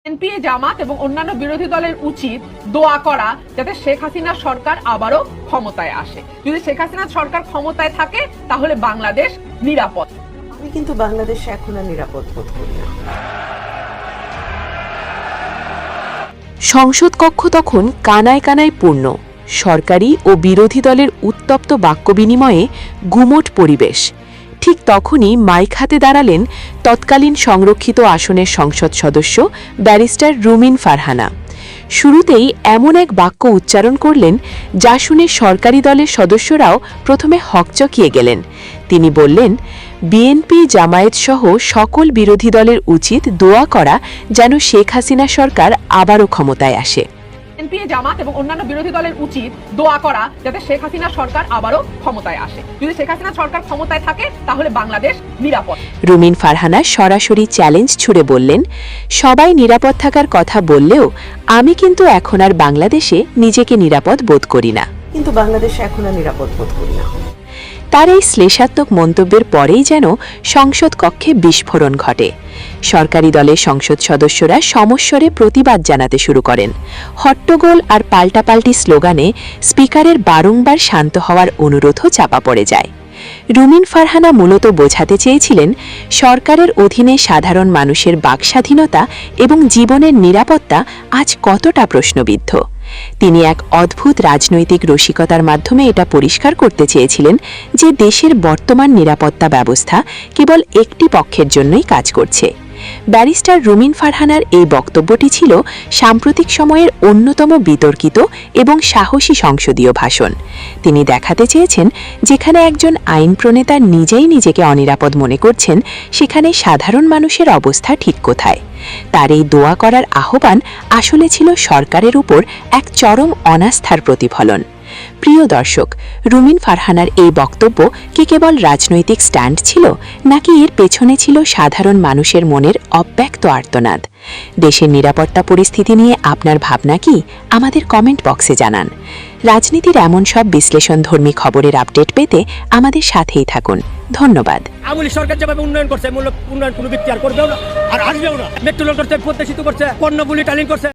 BNP, জামাত এবং অন্যান্য বিরোধী দলের উচিত দোয়া করা যাতে শেখ হাসিনা সরকার আবারও ক্ষমতায় আসে। যদি শেখ হাসিনা সরকার ক্ষমতায় থাকে তাহলে বাংলাদেশ নিরাপদ। আমি কিন্তু বাংলাদেশে এখন আর নিরাপদ বোধ করি না। সংসদ কক্ষ তখন কানায় কানায় পূর্ণ। সরকারি ও বিরোধী দলের উত্তপ্ত বাক্য বিনিময়ে গুমোট পরিবেশ। ঠিক তখনই মাইক হাতে দাঁড়ালেন তৎকালীন সংরক্ষিত আসনের সংসদ সদস্য ব্যারিস্টার রুমিন ফারহানা। শুরুতেই এমন এক বাক্য উচ্চারণ করলেন যা শুনে সরকারি দলের সদস্যরাও প্রথমে হকচকিয়ে গেলেন। তিনি বললেন, বিএনপি, জামায়াত সহ সকল বিরোধী দলের উচিত দোয়া করা যেন শেখ হাসিনা সরকার আবারও ক্ষমতায় আসে। বিএনপি, জামাত এবং অন্যান্য বিরোধী দলের উচিত দোয়া করা যাতে শেখ হাসিনা সরকার আবারও ক্ষমতায় আসে। যদি শেখ হাসিনা সরকার ক্ষমতায় থাকে তাহলে বাংলাদেশ নিরাপদ। রুমিন ফারহানা সরাসরি চ্যালেঞ্জ ছুড়ে বললেন, সবাই নিরাপদ থাকার কথা বললেও আমি কিন্তু এখন আর বাংলাদেশে নিজেকে নিরাপদ বোধ করি না। কিন্তু বাংলাদেশে এখন আর নিরাপদ বোধ করি না। তার এই শ্লেষাত্মক মন্তব্যের পরেই যেন সংসদ কক্ষে বিস্ফোরণ ঘটে। সরকারি দলের সংসদ সদস্যরা সমস্বরে প্রতিবাদ জানাতে শুরু করেন। হট্টগোল আর পাল্টাপাল্টি স্লোগানে স্পিকারের বারংবার শান্ত হওয়ার অনুরোধও চাপা পড়ে যায়। রুমিন ফারহানা মূলত বোঝাতে চেয়েছিলেন, সরকারের অধীনে সাধারণ মানুষের বাকস্বাধীনতা এবং জীবনের নিরাপত্তা আজ কতটা প্রশ্নবিদ্ধ। তিনি এক অদ্ভুত রাজনৈতিক রসিকতার মাধ্যমে এটা পরিষ্কার করতে চেয়েছিলেন যে দেশের বর্তমান নিরাপত্তা ব্যবস্থা কেবল একটি পক্ষের জন্যই কাজ করছে। ব্যারিস্টার রুমিন ফারহানার এই বক্তব্যটি ছিল সাম্প্রতিক সময়ের অন্যতম বিতর্কিত এবং সাহসী সংসদীয় ভাষণ। তিনি দেখাতে চেয়েছেন, যেখানে একজন আইন প্রণেতা নিজেই নিজেকে অনিরাপদ মনে করছেন, সেখানে সাধারণ মানুষের অবস্থা ঠিক কোথায়। তার এই দোয়া করার আহ্বান আসলে ছিল সরকারের উপর এক চরম অনাস্থার প্রতিফলন। প্রিয় দর্শক, রুমিন ফারহানার এই বক্তব্য কি কেবল রাজনৈতিক স্ট্যান্ড ছিল, নাকি এর পেছনে ছিল সাধারণ মানুষের মনের অব্যক্ত আর্তনাদ? দেশের নিরাপত্তা পরিস্থিতি নিয়ে আপনার ভাবনা কি? আমাদের কমেন্ট বক্সে জানান। রাজনীতির এমন সব বিশ্লেষণধর্মী খবরের আপডেট পেতে আমাদের সাথেই থাকুন। ধন্যবাদ। আমলি সরকার যেভাবে উন্নয়ন করছে, উন্নয়ন কোনো ব্যক্তি আর করবেও না, আর আসবেও না। মেট্রো রেল করছে, পদ্মা সেতু করছে, পণ্য বুলেট করছে।